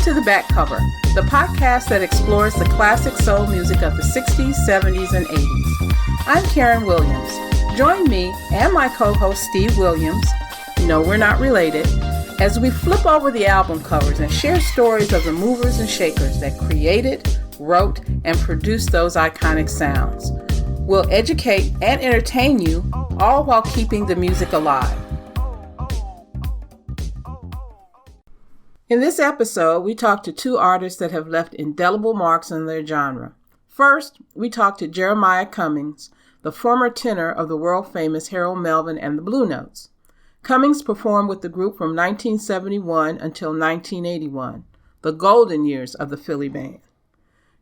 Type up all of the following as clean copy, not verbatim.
to The Back Cover, the podcast that explores the classic soul music of the 60s, 70s, and 80s. I'm Karen Williams. Join me and my co-host Steve Williams, no, we're not related, as we flip over the album covers and share stories of the movers and shakers that created, wrote, and produced those iconic sounds. We'll educate and entertain you, all while keeping the music alive. In this episode, we talk to two artists that have left indelible marks on their genre. First, we talk to Jeremiah Cummings, the former tenor of the world-famous Harold Melvin and the Blue Notes. Cummings performed with the group from 1971 until 1981, the golden years of the Philly band.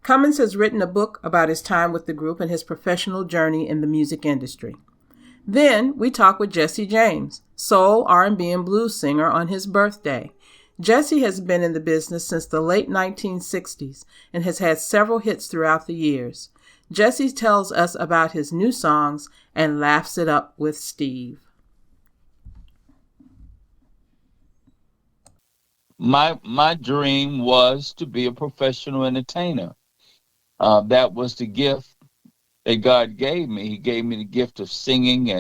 Cummings has written a book about his time with the group and his professional journey in the music industry. Then, we talk with Jesse James, soul, R&B, and blues singer, on his birthday. Jesse has been in the business since the late 1960s and has had several hits throughout the years. Jesse tells us about his new songs and laughs it up with Steve. My dream was to be a professional entertainer. That was the gift that God gave me. He gave me the gift of singing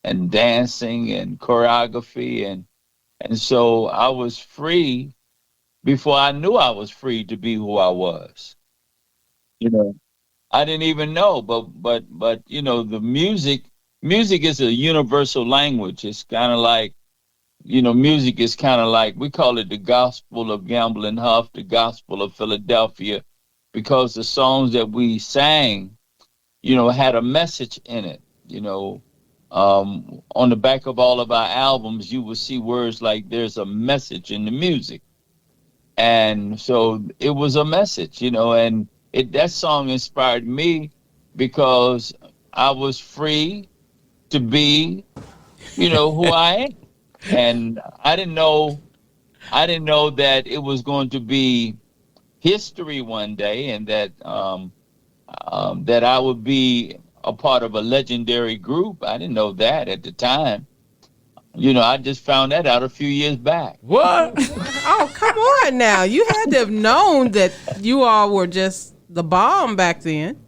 and dancing and choreography, and so I was free before I knew I was free to be who I was. You know, I didn't even know, but you know, the music is a universal language. It's kind of like, you know, music is kind of like, we call it the gospel of Gamble and Huff, the gospel of Philadelphia, because the songs that we sang, you know, had a message in it. You know, on the back of all of our albums, you will see words like "there's a message in the music," and so it was a message, you know. And that song inspired me because I was free to be, you know, who I am, and I didn't know that it was going to be history one day, and that that I would be a part of a legendary group. I didn't know that at the time. You know, I just found that out a few years back. What? Oh, come on now. You had to have known that you all were just the bomb back then.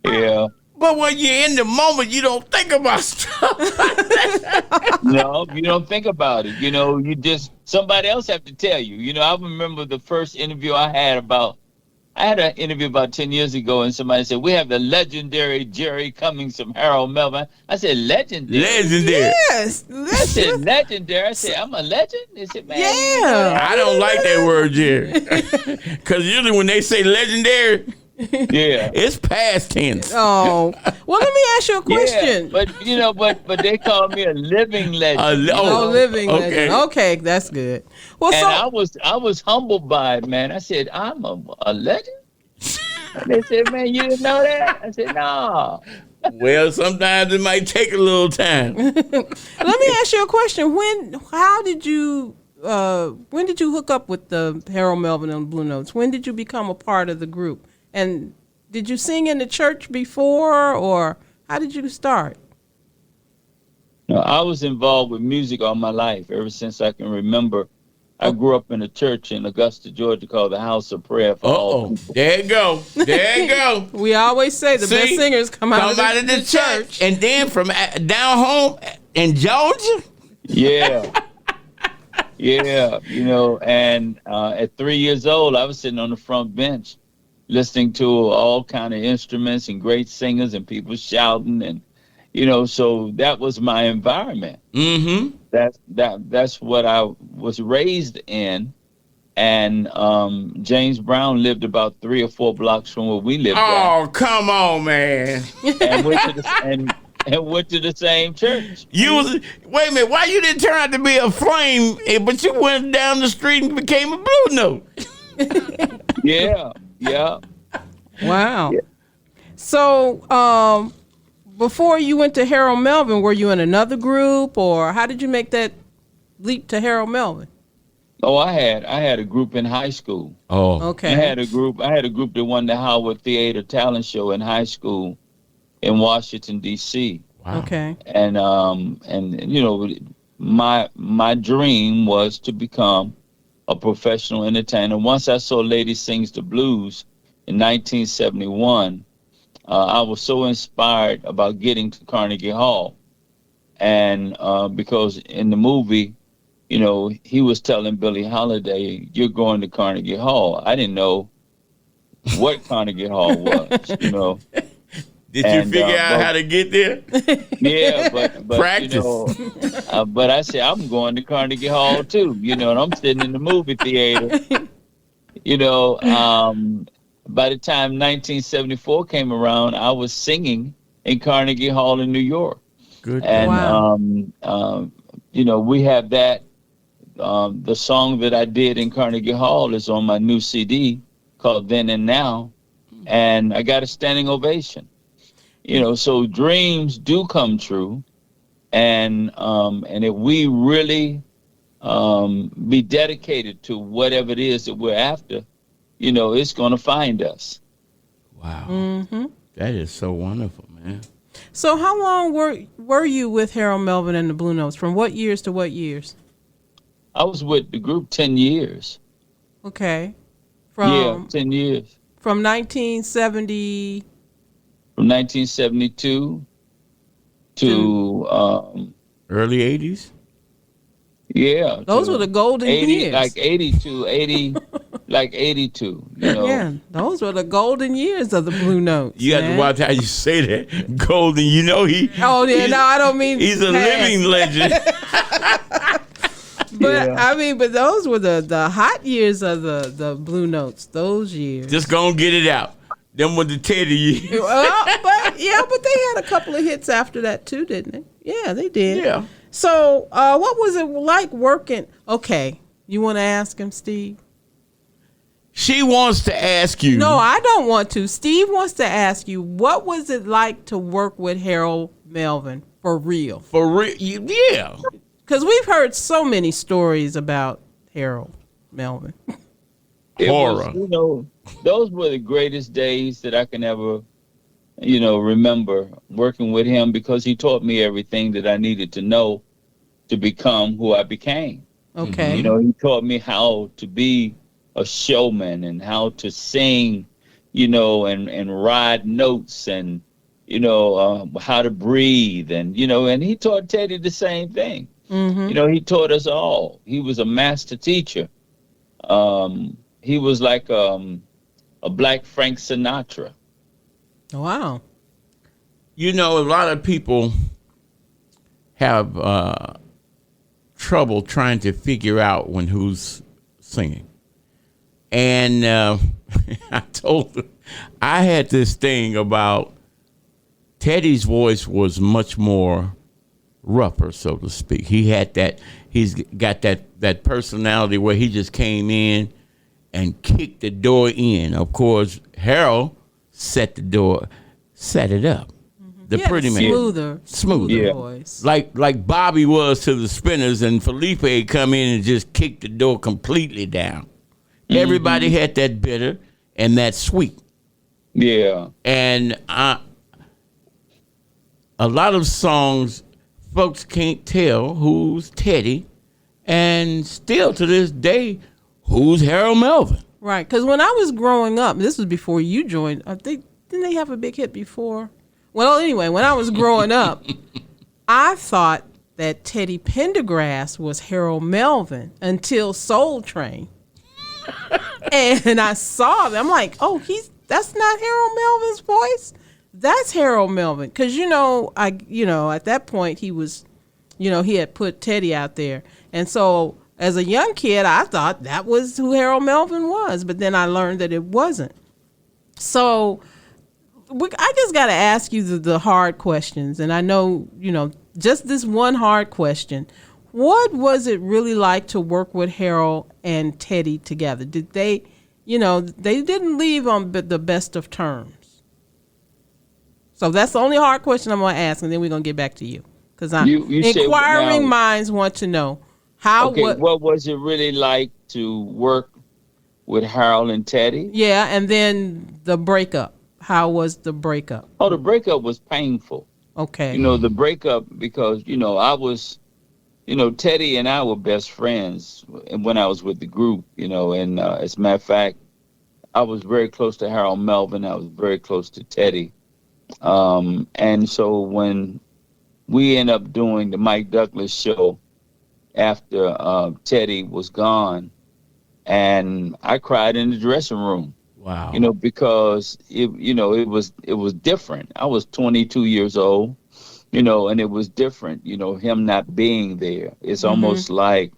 Yeah. But when you're in the moment, you don't think about stuff like that. No, you don't think about it. You know, you just, somebody else have to tell you. You know, I remember the first interview I had an interview about 10 years ago, and somebody said, we have the legendary Jerry Cummings from Harold Melvin. I said, legendary? Legendary. Yes. I said, legendary. I said, I'm a legend? They said, man. Yeah. I don't like that word, Jerry. Because usually when they say legendary, Yeah. it's past tense. Oh. Well, let me ask you a question. Yeah, but, you know, but they call me a living legend. Living okay. legend. Okay, that's good. Well, And I was humbled by it, man. I said, I'm a legend? And they said, man, you didn't know that? I said, no. Well, sometimes it might take a little time. let me ask you a question. When did you hook up with the Harold Melvin and Blue Notes? When did you become a part of the group? And did you sing in the church before, or how did you start? No, I was involved with music all my life, ever since I can remember. I grew up in a church in Augusta, Georgia, called the House of Prayer for All People. There you go. There you go. We always say the best singers come out of the church. And then from down home in Georgia? Yeah. Yeah, you know, and at 3 years old, I was sitting on the front bench listening to all kind of instruments and great singers and people shouting, and you know, so that was my environment. Mm-hmm. That's what I was raised in, and James Brown lived about 3 or 4 blocks from where we lived. Oh, come on, man! And went to the same church. Wait a minute, why you didn't turn out to be a flame, but you went down the street and became a Blue Note? Yeah. Wow. Yeah. So, before you went to Harold Melvin, were you in another group, or how did you make that leap to Harold Melvin? Oh, I had a group in high school. Oh, okay. I had a group that won the Howard Theater Talent Show in high school in Washington, D.C. Wow. Okay. And you know, my dream was to become a professional entertainer. Once I saw Lady Sings the Blues in 1971, I was so inspired about getting to Carnegie Hall. And because in the movie, he was telling Billie Holiday, "You're going to Carnegie Hall." I didn't know what Carnegie Hall was. Did you figure out how to get there? Yeah, but practice. But I said I'm going to Carnegie Hall too. And I'm sitting in the movie theater. By the time 1974 came around, I was singing in Carnegie Hall in New York. Good. And Wow. we have that. The song that I did in Carnegie Hall is on my new CD called Then and Now, and I got a standing ovation. So dreams do come true, and if we really be dedicated to whatever it is that we're after, it's going to find us. Wow. Mm-hmm. That is so wonderful, man. So how long were you with Harold Melvin and the Blue Notes? From what years to what years? I was with the group 10 years. Okay. 10 years. From 1970. From 1972 to early 80s. Yeah. Those were the golden 80, years. Like 80, like 82, Yeah, those were the golden years of the Blue Notes. You have to watch how you say that. Golden, he. Oh, yeah, no, I don't mean he's a living legend. But but those were the hot years of the Blue Notes. Those years. Just gonna get it out. Them were the Teddy years. but they had a couple of hits after that too, didn't they? Yeah, they did. Yeah. So, what was it like working? Okay, you want to ask him, Steve? She wants to ask you. No, I don't want to. Steve wants to ask you, what was it like to work with Harold Melvin for real? For real, yeah. Because we've heard so many stories about Harold Melvin. Horror. Those were the greatest days that I can ever, remember working with him, because he taught me everything that I needed to know to become who I became. Okay. He taught me how to be a showman and how to sing, and ride notes and, how to breathe. And he taught Teddy the same thing. Mm-hmm. He taught us all. He was a master teacher. He was like a black Frank Sinatra. Wow. A lot of people have trouble trying to figure out who's singing. And I told them, I had this thing about Teddy's voice was much more rougher, so to speak. He's got that personality where he just came in and kicked the door in. Of course, Harold set it up. Mm-hmm. The pretty man. Smoother voice. Like Bobby was to the Spinners, and Felipe come in and just kicked the door completely down. Mm-hmm. Everybody had that bitter and that sweet. Yeah. And a lot of songs, folks can't tell who's Teddy, and still to this day, who's Harold Melvin. Right, because when I was growing up, this was before you joined, I think, didn't they have a big hit before? Well, anyway, when I was growing up, I thought that Teddy Pendergrass was Harold Melvin until Soul Train. And I saw them. I'm like, oh, that's not Harold Melvin's voice. That's Harold Melvin. Because, at that point he was, he had put Teddy out there. And so as a young kid, I thought that was who Harold Melvin was. But then I learned that it wasn't. So I just got to ask you the hard questions. And I know, just this one hard question. What was it really like to work with Harold and Teddy together? Did they, they didn't leave on the best of terms. So that's the only hard question I'm going to ask, and then we're going to get back to you. Because inquiring minds want to know what was it really like to work with Harold and Teddy? Yeah, and then the breakup. How was the breakup? Oh, the breakup was painful. Okay. The breakup, because, I was Teddy and I were best friends when I was with the group, and as a matter of fact, I was very close to Harold Melvin. I was very close to Teddy. And so when we ended up doing the Mike Douglas show after Teddy was gone, and I cried in the dressing room. Wow. Because it was different. I was 22 years old, and it was different, him not being there. It's almost like,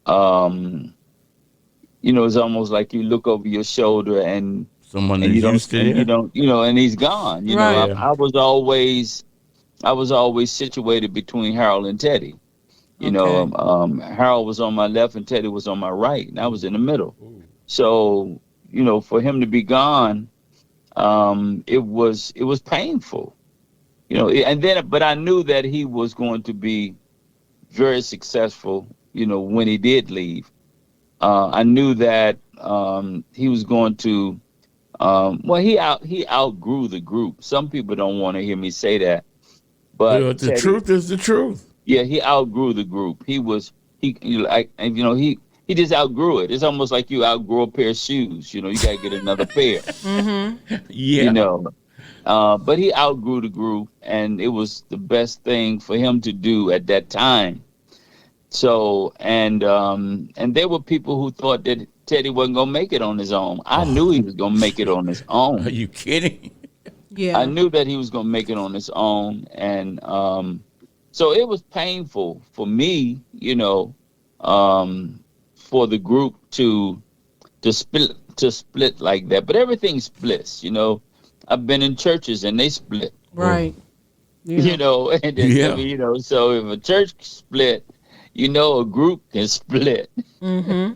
it's almost like you look over your shoulder and someone and is you don't, used to and it. you don't, and he's gone. Right. I was always situated between Harold and Teddy. Okay. Harold was on my left and Teddy was on my right, and I was in the middle. So, for him to be gone, it was painful. But I knew that he was going to be very successful, when he did leave. I knew that he was going to he outgrew the group. Some people don't want to hear me say that, but The Teddy, truth is the truth. yeah, he outgrew the group. He just outgrew it. It's almost like you outgrow a pair of shoes. You got to get another pair. Yeah. But he outgrew the group, and it was the best thing for him to do at that time. So, and there were people who thought that Teddy wasn't gonna make it on his own. I knew he was gonna make it on his own. Are you kidding? Yeah. I knew that he was gonna make it on his own, and so it was painful for me, for the group to split like that. But everything splits, I've been in churches and they split, Right. Yeah. and then, so if a church split, a group can split. Right.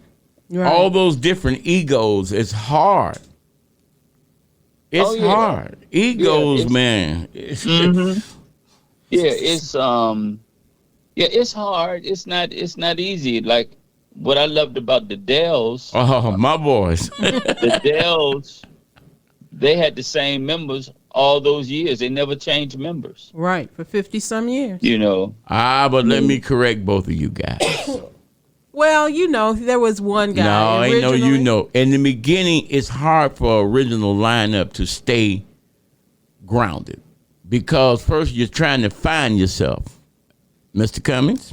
All those different egos, it's hard. It's Oh, yeah. hard. Egos, man. Yeah, it's it's hard. It's not easy. Like what I loved about the Dells, Oh, my boys. the Dells, they had the same members all those years. They never changed members. Right. For 50 some years. But let me correct both of you guys. Well, there was one guy. No, I know originally. you know. In the beginning, it's hard for original lineup to stay grounded because first you're trying to find yourself, Mr. Cummings.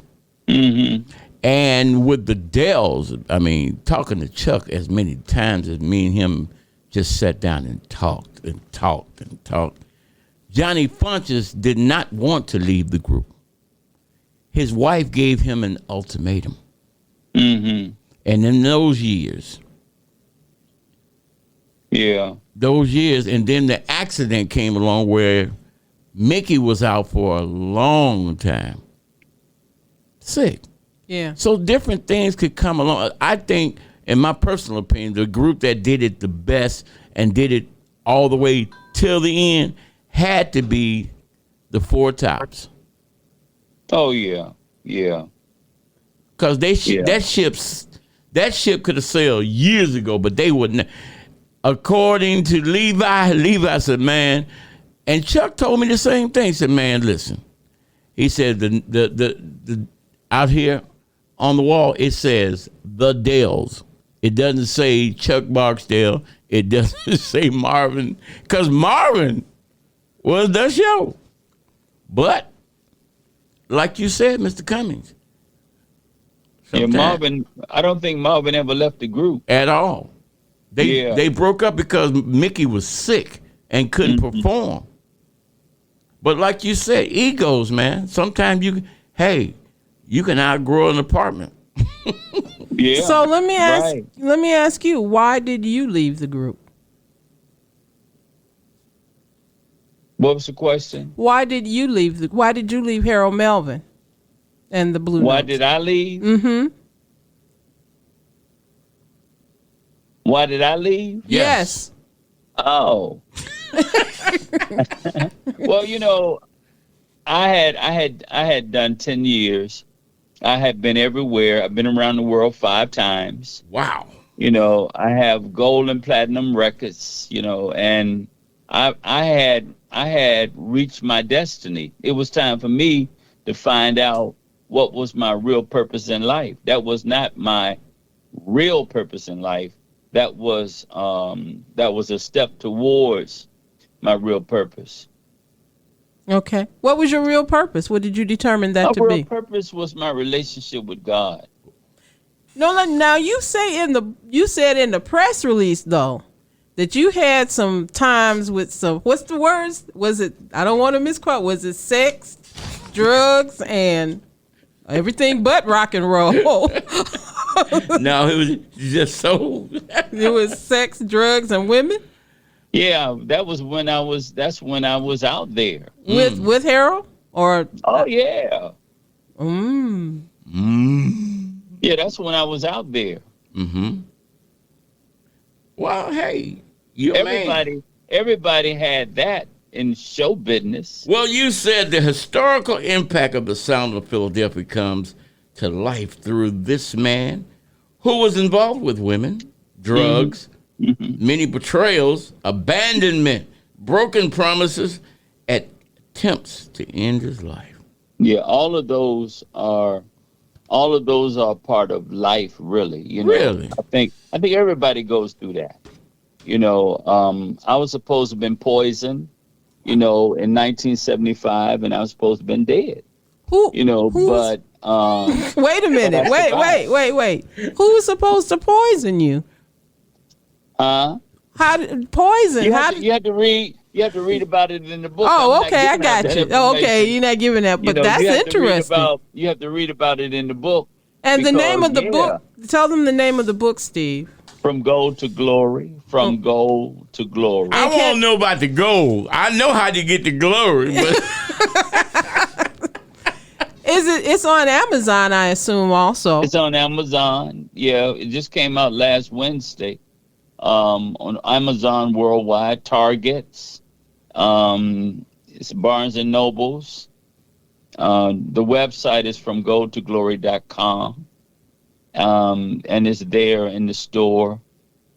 And with the Dells, I mean, talking to Chuck as many times as me and him just sat down and talked and talked and talked. Johnny Funches did not want to leave the group. His wife gave him an ultimatum. And in those years, and then the accident came along where Mickey was out for a long time, sick. Yeah. So different things could come along. I think, in my personal opinion, the group that did it the best and did it all the way till the end had to be the Four Tops. Oh yeah. Because that ship could have sailed years ago, but they wouldn't. According to Levi said, man, and Chuck told me the same thing. He said, man, listen. He said the out here on the wall it says the Dells. It doesn't say Chuck Barksdale. It doesn't say Marvin, because Marvin was the show. But like you said, Mr. Cummings. Marvin. I don't think Marvin ever left the group At all. They broke up because Mickey was sick and couldn't perform. But like you said, egos, man. Sometimes you can outgrow an apartment. Yeah. So let me ask you, why did you leave the group? What was the question? Why did you leave Harold Melvin and the Blue Why Notes? did I leave? Why did I leave? Yes. Oh. Well, I had done 10 years. I had been everywhere. I've been around the world 5 times. Wow. I have gold and platinum records, and I had reached my destiny. It was time for me to find out what was my real purpose in life. That was not my real purpose in life. That was a step towards my real purpose. Okay. What was your real purpose? What did you determine that My to real be? purpose was my relationship with God. No, now you said in the press release though that you had some times with some, what's the words? Was it, I don't want to misquote, was it sex, drugs, and everything but rock and roll? No, it was just so. It was sex, drugs, and women? Yeah, that's when I was out there. With Harold? Or Oh yeah. mm. Yeah, that's when I was out there. Mm-hmm. Well, hey, you man. Everybody had that in show business. Well, you said the historical impact of the sound of Philadelphia comes to life through this man who was involved with women, drugs, many betrayals, abandonment, broken promises, attempts to end his life. Yeah, all of those are part of life, really. You know, Really? I think everybody goes through that. You know, I was supposed to have been poisoned, you know, in 1975, and I was supposed to have been dead. Who? You know, but wait a minute. Wait. Who was supposed to poison you? How did poison? You have to read about it in the book. Oh, okay, I got you. Oh, okay, you're not giving that, but that's interesting. You have to read about it in the book. And the name of the book. Tell them the name of the book, Steve. From Gold to Glory. From Gold to Glory. I won't know about the gold. I know how to get the glory, but It's on Amazon, I assume. Also, it's on Amazon. Yeah, it just came out last Wednesday. On Amazon worldwide, Targets, it's Barnes and Nobles. The website is from goldtoglory.com. And it's there in the store.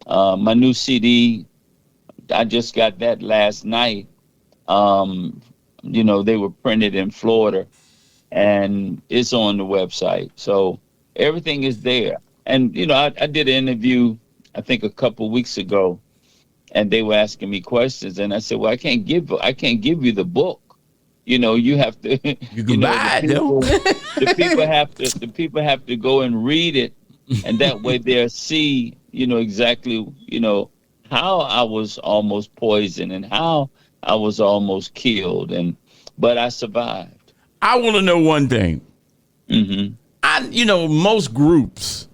My new CD, I just got that last night. You know, they were printed in Florida, and it's on the website. So everything is there. And, you know, I did an interview, I think a couple weeks ago, and they were asking me questions, and I said, well, I can't give you the book. You know, you have to. you can buy it. The people have to go and read it, and that way they'll see, you know, exactly, you know, how I was almost poisoned and how I was almost killed, but I survived. I want to know one thing. Mm-hmm. Most groups,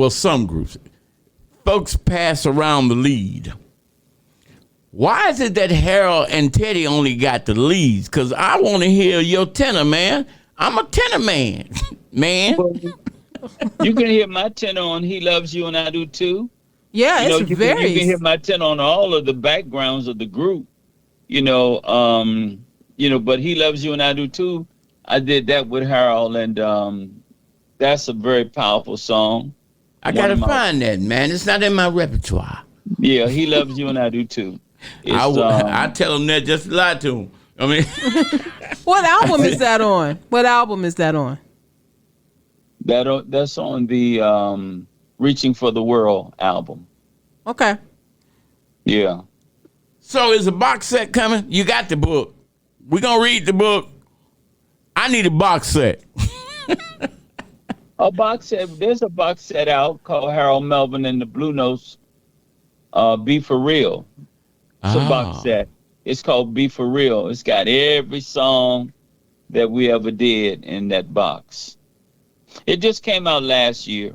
some groups, folks pass around the lead. Why is it that Harold and Teddy only got the leads? Because I want to hear your tenor, man. I'm a tenor man, man. Well, you can hear my tenor on He Loves You and I Do Too. Yeah, you can hear my tenor on all of the backgrounds of the group. But He Loves You and I Do Too, I did that with Harold, and that's a very powerful song. I got to find that, man. It's not in my repertoire. Yeah, He Loves You and I Do Too. I tell him that just to lie to him. I mean, what album is that on? That's on the Reaching for the World album. Okay. Yeah. So is a box set coming? You got the book. We're going to read the book. I need a box set. A box set. There's a box set out called Harold Melvin and the Blue Notes. Be For Real. It's a box set. It's called Be For Real. It's got every song that we ever did in that box. It just came out last year.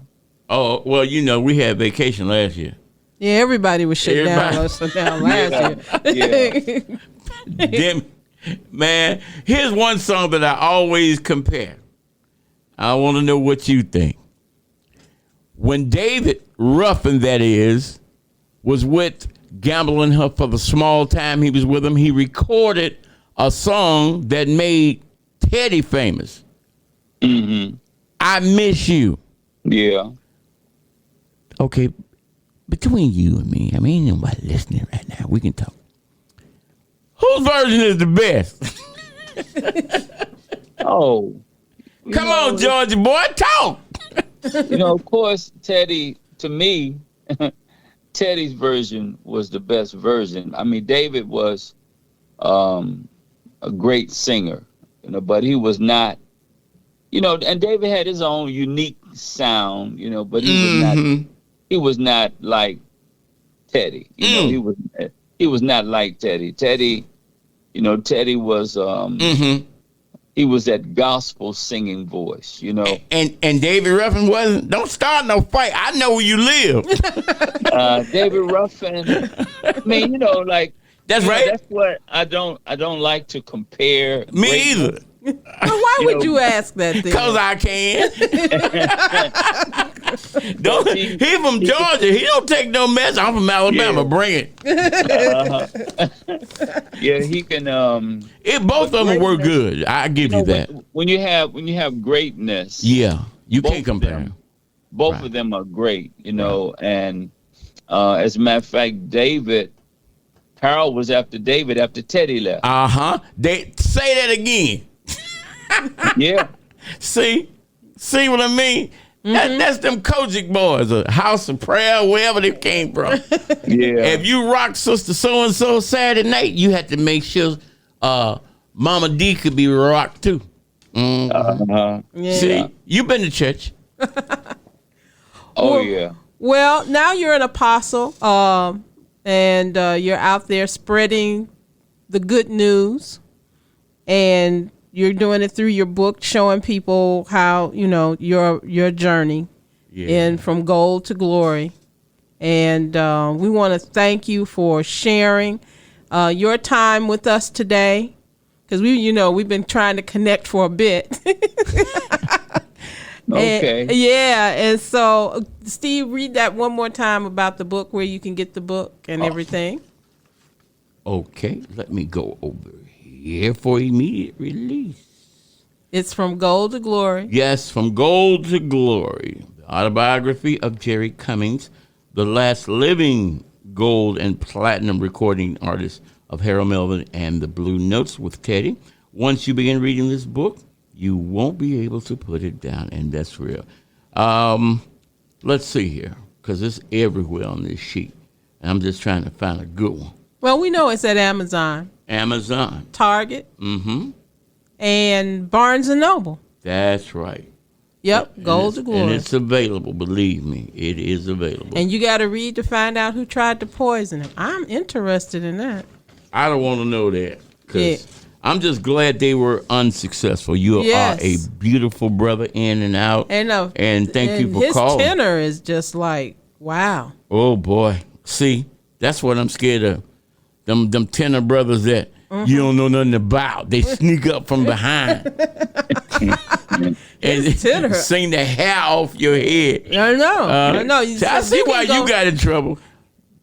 Oh, well, we had vacation last year. Yeah, everybody was shut down last year. Yeah. Man, here's one song that I always compare. I want to know what you think. When David Ruffin, that is, was with Gambling Her for the small time he was with him, he recorded a song that made Teddy famous. Mm-hmm. I Miss You. Yeah. Okay, between you and me, I mean, ain't nobody listening right now. We can talk. Whose version is the best? Oh, Come on, Georgia boy, talk. Of course, Teddy, to me, Teddy's version was the best version. I mean, David was a great singer, but he was not, and David had his own unique sound, but he was not like Teddy. He was not like Teddy. Teddy was he was that gospel singing voice, And David Ruffin wasn't. Don't start no fight. I know where you live. David Ruffin. I mean, that's right. That's what I don't like to compare. Me either. Well, why would you ask that thing? Because I can. He from Georgia. He don't take no mess. I'm from Alabama. Yeah. Bring it. Yeah, he can. Both of them were good. I give you that. When you have greatness, yeah, you can't compare them. Both of them are great, and as a matter of fact, Harold was after David after Teddy left. They say that again. Yeah. See what I mean? That's them Kojic boys, a House of Prayer, wherever they came from. Yeah. If you rock Sister So-and-so Saturday night, you had to make sure Mama D could be rocked too. Yeah. See, you been to church. Yeah. Well, now you're an apostle, and you're out there spreading the good news, and you're doing it through your book, showing people how, your journey in from gold to glory. And we want to thank you for sharing your time with us today, because we've been trying to connect for a bit. Okay. And so, Steve, read that one more time about the book, where you can get the book and everything. Okay, let me go over here for immediate release. It's From Gold to Glory. Yes, From Gold to Glory. The autobiography of Jerry Cummings, the last living gold and platinum recording artist of Harold Melvin and the Blue Notes with Teddy. Once you begin reading this book, you won't be able to put it down, and that's real. Let's see here, because it's everywhere on this sheet. And I'm just trying to find a good one. Well, we know it's at Amazon, Target, and Barnes & Noble. That's right. Yep, Gold to Glory. And it's available, believe me. It is available. And you got to read to find out who tried to poison him. I'm interested in that. I don't want to know that, because I'm just glad they were unsuccessful. You are a beautiful brother in and out. And thank you for calling. His tenor is just like, wow. Oh, boy. See, that's what I'm scared of. Them tenor brothers that you don't know nothing about. They sneak up from behind and sing the hair off your head. I know. I know. I see why you got in trouble.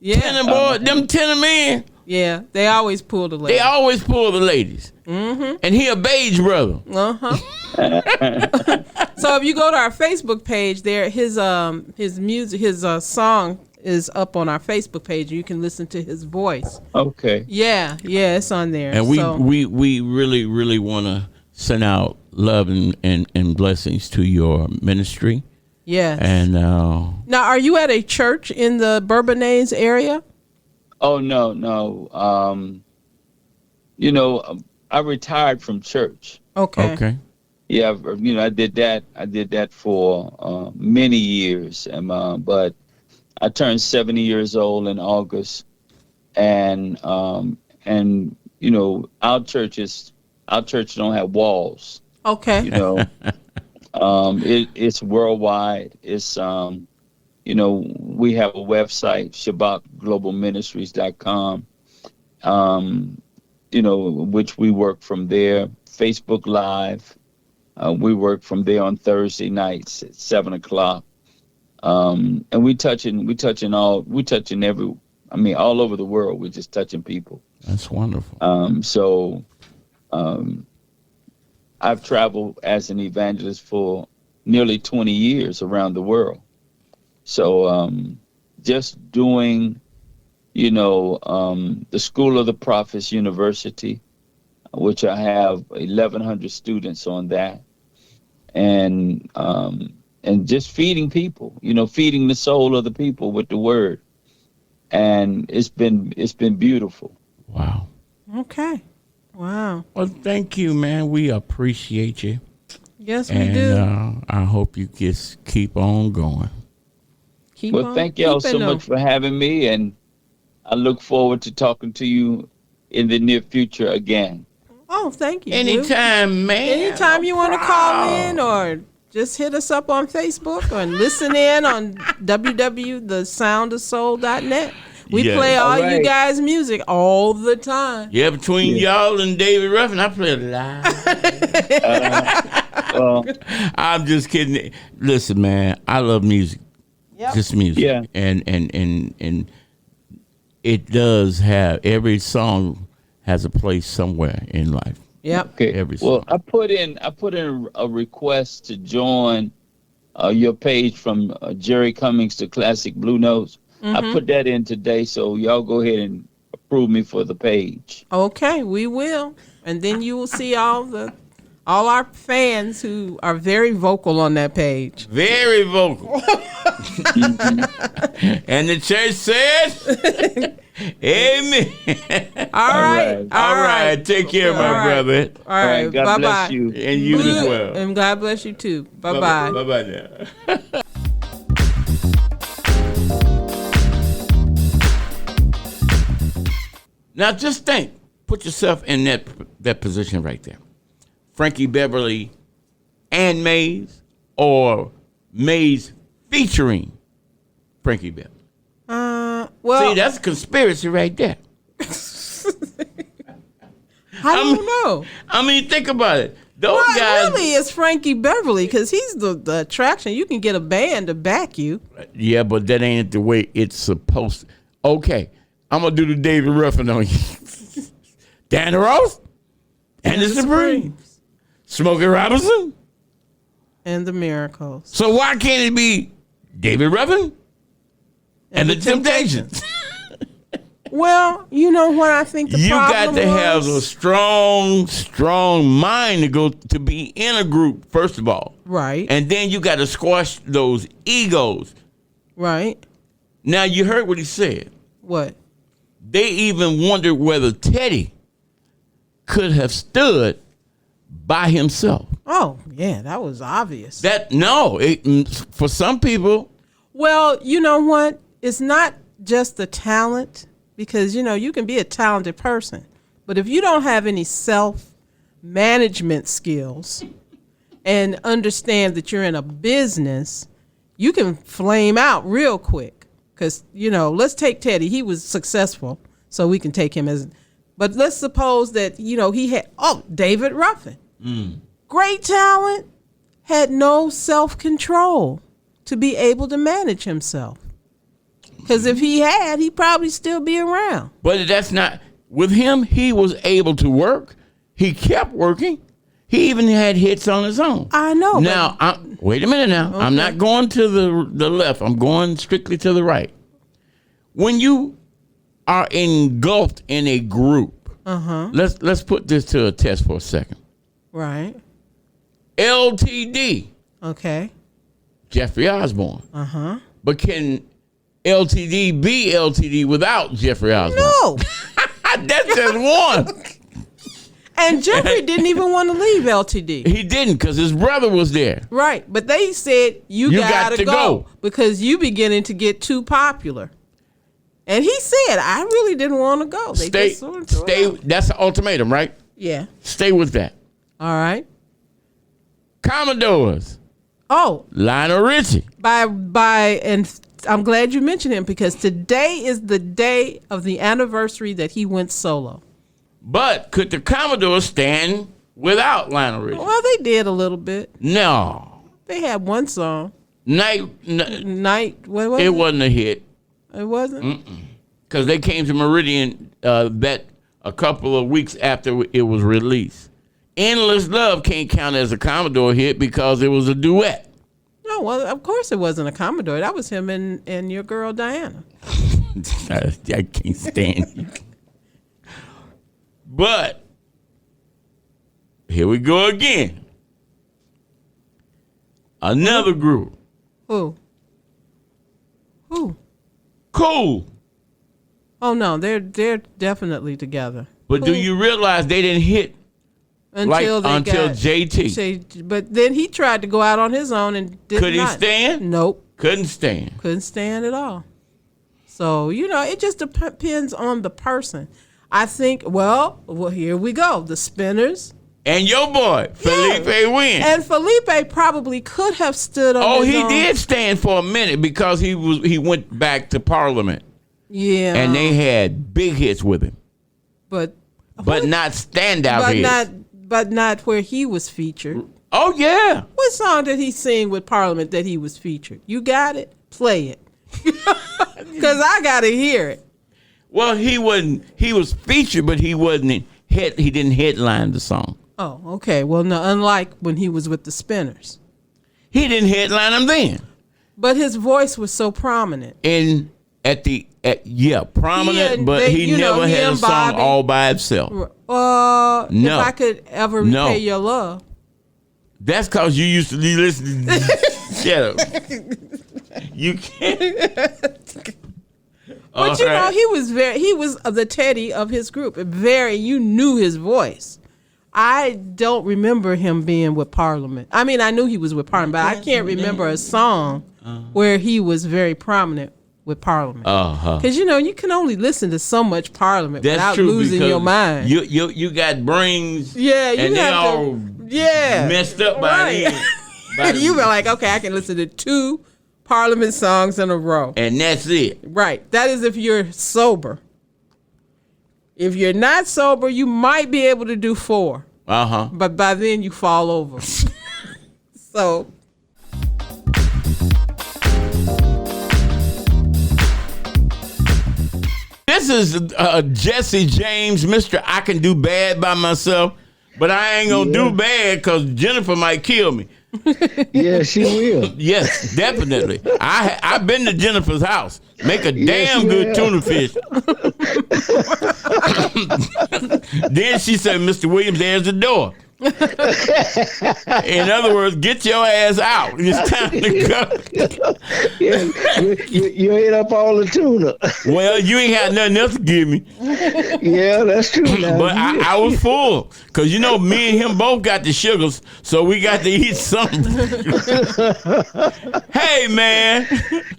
Yeah. Tenor boy, them tenor men. Yeah, they always pull the ladies. And he a beige brother. So if you go to our Facebook page, there his music, his song is up on our Facebook page. You can listen to his voice. Okay. Yeah, it's on there. And we really, really want to send out love and blessings to your ministry. Yes. And now, are you at a church in the Bourbonnais area? Oh, no. I retired from church. Okay. Yeah, I did that for many years, but I turned 70 years old in August, and our church don't have walls. Okay. It's worldwide. It's we have a website, ShabbatGlobalMinistries.com, which we work from there. Facebook Live, we work from there on Thursday nights at 7:00. And we touching all over the world. We're just touching people. That's wonderful. I've traveled as an evangelist for nearly 20 years around the world. So just doing, the School of the Prophets University, which I have 1,100 students on that. and just feeding people, feeding the soul of the people with the word. And it's been beautiful. Wow. Okay. Wow. Well, thank you, man. We appreciate you. Yes, we do. I hope you just keep on going. Thank y'all so much for having me, and I look forward to talking to you in the near future again. Oh, thank you. Anytime, man. Anytime you want to call in, or just hit us up on Facebook, or listen in on www.thesoundofsoul.net. We play all you guys' music all the time. Yeah, between y'all and David Ruffin, I play a lot. I'm just kidding. Listen, man, I love music. Yep. Just music. Yeah. And it does have, every song has a place somewhere in life. Yep. Okay. Every song. Well, I put in a request to join your page from Jerry Cummings to Classic Blue Notes. I put that in today, so y'all go ahead and approve me for the page. Okay, we will. And then you will see all our fans who are very vocal on that page. Very vocal. And the church said, amen. All right. Take care, my brother. All right. God bless you. And you as well. And God bless you too. Bye-bye. Bye-bye now. Now just think, put yourself in that position right there. Frankie Beverly and Mays, or Mays featuring Frankie Beverly. See, that's a conspiracy right there. I don't know. I mean, think about it. Those guys really is Frankie Beverly, because he's the attraction. You can get a band to back you. Yeah, but that ain't the way it's supposed to. Okay, I'm going to do the David Ruffin on you. Dan Ross and the Supremes. Smokey Robinson and the Miracles. So why can't it be David Ruffin and the Temptations? Well, you know what I think the problem got to have a strong mind to be in a group, first of all. Right. And then you got to squash those egos. Right. Now, you heard what he said. What? They even wondered whether Teddy could have stood by himself. Oh, yeah, that was obvious. For some people. Well, you know what? It's not just the talent, because, you can be a talented person. But if you don't have any self-management skills and understand that you're in a business, you can flame out real quick. Because, let's take Teddy. He was successful, so we can take him as... But let's suppose that, he had... Oh, David Ruffin. Great talent, had no self-control to be able to manage himself. Because if he had, he'd probably still be around. But that's not... With him, he was able to work. He kept working. He even had hits on his own. I know. Now, wait a minute now. Okay. I'm not going to the left. I'm going strictly to the right. When you are engulfed in a group, let's put this to a test for a second. Right. LTD. Okay. Jeffrey Osborne. But can LTD be LTD without Jeffrey Osborne? No. That's just one. And Jeffrey didn't even want to leave LTD. He didn't, because his brother was there. Right. But they said, you got to go because you beginning to get too popular. And he said, I really didn't want to go. Stay. That's an ultimatum, right? Yeah. Stay with that. All right. Commodores. Oh. Lionel Richie. And I'm glad you mentioned him, because today is the day of the anniversary that he went solo. But could the Commodores stand without Lionel Richie? Well, they did a little bit. No. They had one song. Night. What was it? It wasn't a hit. It wasn't? Because they came to Meridian that a couple of weeks after it was released. Endless Love can't count as a Commodore hit because it was a duet. No, well, of course it wasn't a Commodore. That was him and your girl Diana. I can't stand you. But here we go again. Another group. Who? Cool. Oh no, they're definitely together. But do you realize they didn't hit until JT? But then he tried to go out on his own and Could he stand? Nope. Couldn't stand. Couldn't stand at all. So, it just depends on the person. I think, well, here we go. The Spinners. And your boy, Felipe Wynn. And Felipe probably could have stood on his own. Oh, he did stand for a minute because he went back to Parliament. Yeah. And they had big hits with him. But not standout hits. But not where he was featured. Oh, yeah. What song did he sing with Parliament that he was featured? You got it? Play it. Because I got to hear it. Well, he was featured, but he didn't headline the song. Oh, okay. Well, no, unlike when he was with the Spinners. He didn't headline them then. But his voice was so prominent. Prominent, but he never had a song all by itself. No. If I Could Ever Repay Your Love. That's because you used to be listening. Shut up. You can't. But he was the Teddy of his group. You knew his voice. I don't remember him being with Parliament. I mean, I knew he was with Parliament, but I can't remember a song where he was very prominent with Parliament. Because, you can only listen to so much Parliament without losing your mind. You got brains. Yeah, and they all messed up by then. You were like, okay, I can listen to 2 Parliament songs in a row. And that's it. Right. That is if you're sober. If you're not sober, you might be able to do 4. But by then you fall over. So. This is Jesse James, Mr. I Can Do Bad by Myself, but I ain't gonna do bad because Jennifer might kill me. Yeah, she will. Yes, definitely. I've been to Jennifer's house. Make a damn good tuna fish. Then she said, Mr. Williams, there's the door. In other words, get your ass out. It's time to go. You ate up all the tuna. Well, you ain't had nothing else to give me. Yeah, that's true. Now. But I was full. Because, me and him both got the sugars, so we got to eat something. Hey, man.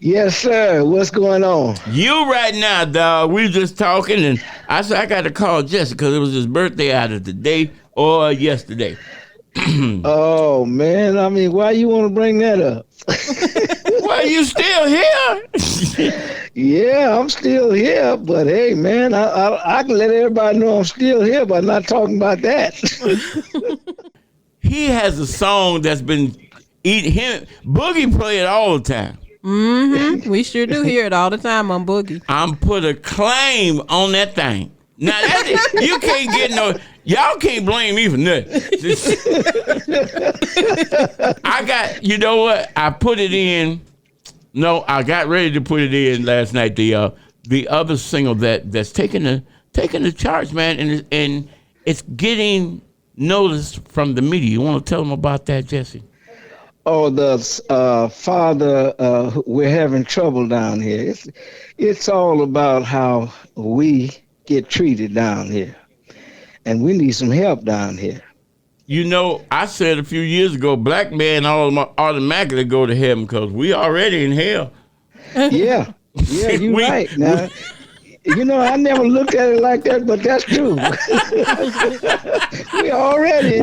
Yes, sir. What's going on? You right now, dog. We just talking, and I said I got to call Jesse because it was his birthday either today or yesterday. Oh, man. I mean, why you want to bring that up? Well, you still here. Yeah, I'm still here. But, hey, man, I can let everybody know I'm still here by not talking about that. He has a song that's been eating him. Boogie play it all the time. Mm-hmm. We sure do hear it all the time on Boogie. I'm put a claim on that thing. Now, you can't get no... Y'all can't blame me for nothing. I got, you know what? I put it in. No, I got ready to put it in last night. The other single that's taking the charts, man, and it's getting noticed from the media. You want to tell them about that, Jesse? Oh, the father, we're having trouble down here. It's all about how we get treated down here. And we need some help down here. I said a few years ago, black men automatically go to heaven because we already in hell. Yeah, you're right. Now, I never looked at it like that, but that's true. we already.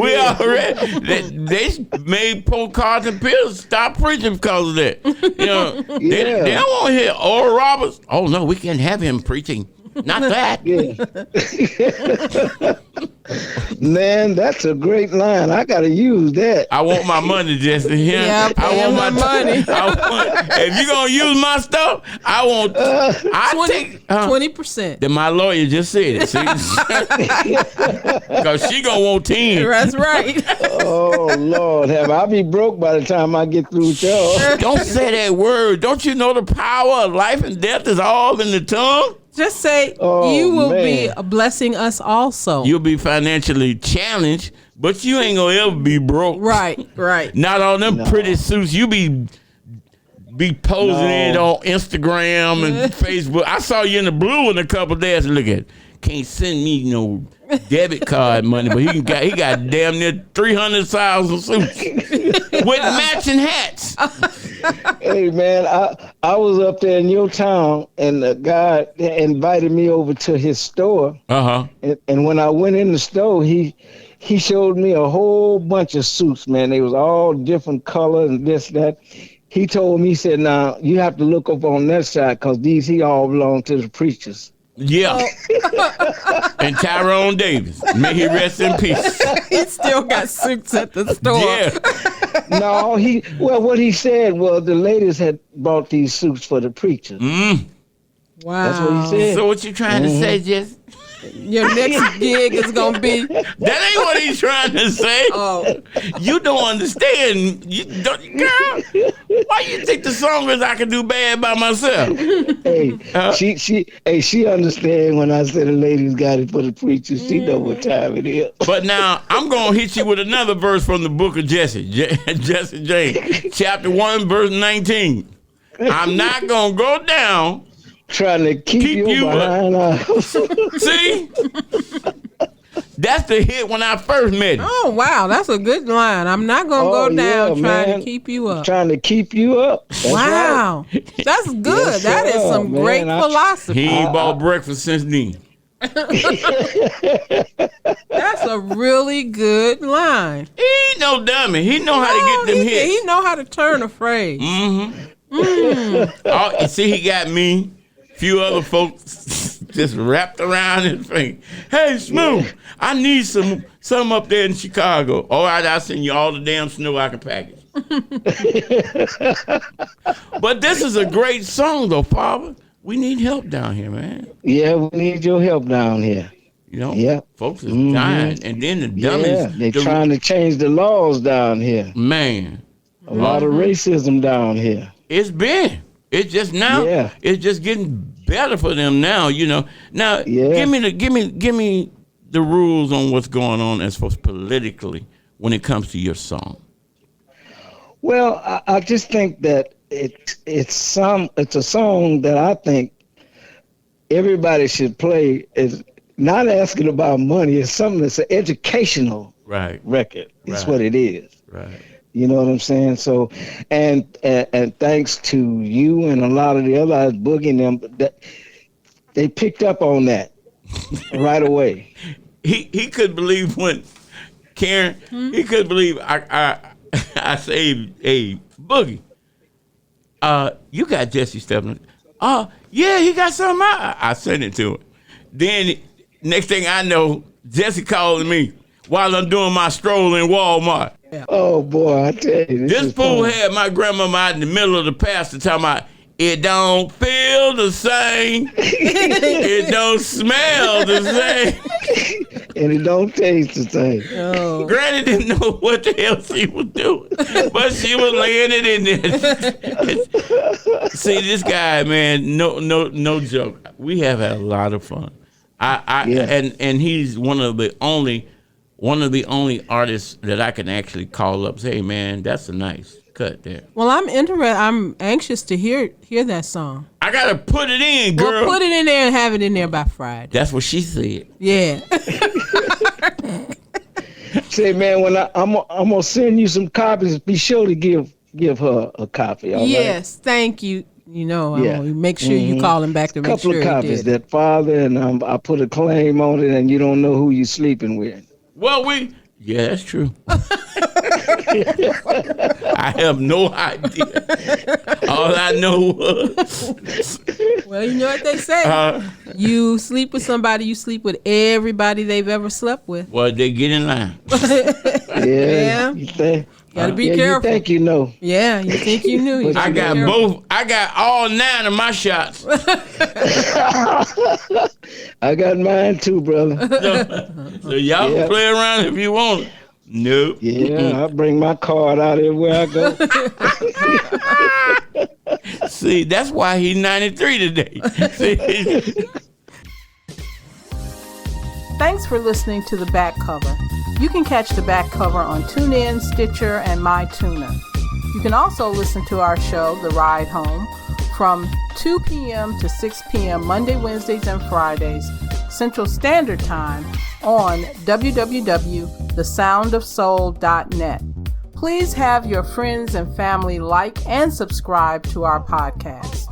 They made cards and pills stop preaching because of that. They don't want to hear Oral Roberts. Oh no, we can't have him preaching. Not that. Yeah. Man, that's a great line. I got to use that. I want my money, Jesse. Yeah, I want my money. If you're going to use my stuff, I want 20%. Then my lawyer just said it. Because she going to want 10. That's right. Oh, Lord. I'll be broke by the time I get through with y'all. Don't say that word. Don't you know the power of life and death is all in the tongue? Just say you will be blessing us also. You'll be financially challenged But you ain't gonna ever be broke. Right. Not all them pretty suits. You be posing it on Instagram and Facebook. I saw you in the blue in a couple of days. Look at, can't send me no debit card money, but he got damn near 300,000 suits with matching hats. Hey man, I was up there in your town, and the guy invited me over to his store. And when I went in the store, he showed me a whole bunch of suits, man. They was all different colors and this, that. He told me, he said, now you have to look up on that side because he all belong to the preachers. Yeah. And Tyrone Davis. May he rest in peace. He still got suits at the store. Yeah. No, what he said was the ladies had bought these suits for the preachers. Wow. That's what he said. So what you trying to say, Jess? Your next gig is going to be... That ain't what he's trying to say. Oh. You don't understand. Girl, why you think the song is I can do bad by myself? Hey, she understand when I said the ladies got it for the preachers. She know what time it is. But now, I'm going to hit you with another verse from the book of Jesse. Jesse James, chapter 1, verse 19. I'm not going to go down... Trying to keep you behind us. See? That's the hit when I first met him. Oh, wow. That's a good line. I'm not going to go down trying to keep you up. Trying to keep you up. That's wow. Right. That's good. Yes, that is some great philosophy. He ain't bought breakfast since then. That's a really good line. He ain't no dummy. He know how to get them hits. He know how to turn a phrase. Oh, see, he got me. Few other folks just wrapped around his finger. Hey, Smooth, I need some up there in Chicago. All right, I'll send you all the damn snow I can package. But this is a great song, though, Father. We need help down here, man. Yeah, we need your help down here. You know, folks is dying. And then the dummies. Yeah, they're trying to change the laws down here. Man. A lot of racism down here. It's been. It's just now. Yeah. It's just getting better for them now. You know. Now, give me the rules on what's going on as far as politically when it comes to your song. Well, I just think that it's a song that I think everybody should play. Is not asking about money. It's something that's an educational record. It's what it is. Right. You know what I'm saying? So, and thanks to you and a lot of the others, Boogie and them, they picked up on that right away. He couldn't believe when Karen. He couldn't believe I saved a Boogie. You got Jesse Stephen. Yeah, he got something. I sent it to him. Then next thing I know, Jesse calling me while I'm doing my stroll in Walmart. Yeah. Oh boy, I tell you, this fool had my grandmama out in the middle of the pasture talking about it don't feel the same, it don't smell the same, and it don't taste the same. Oh. Granny didn't know what the hell she was doing, but she was laying it in there. See, this guy, man, no joke. We have had a lot of fun. And he's one of the only artists that I can actually call up and say, hey, man, that's a nice cut there. Well, I'm anxious to hear that song. I got to put it in, girl. Well, put it in there and have it in there by Friday. That's what she said. Yeah. Say, man, when I'm going to send you some copies, be sure to give her a copy. All yes, right? Thank you. You know, make sure you call him back to make sure he did. Couple of copies, that Father, and I put a claim on it, and you don't know who you're sleeping with. Well, yeah, that's true. I have no idea. All I know was. Well, you know what they say. You sleep with somebody, you sleep with everybody they've ever slept with. Well, they get in line. Yeah. You think? Gotta be careful. You think you know. Yeah, you think you knew. I got both. I got all 9 of my shots. I got mine too, brother. So y'all can play around if you want. Nope. Yeah, I bring my card out everywhere I go. See, that's why he's 93 today. See? Thanks for listening to The Back Cover. You can catch The Back Cover on TuneIn, Stitcher, and MyTuner. You can also listen to our show, The Ride Home, from 2 p.m. to 6 p.m. Monday, Wednesdays, and Fridays, Central Standard Time on www.thesoundofsoul.net. Please have your friends and family like and subscribe to our podcast.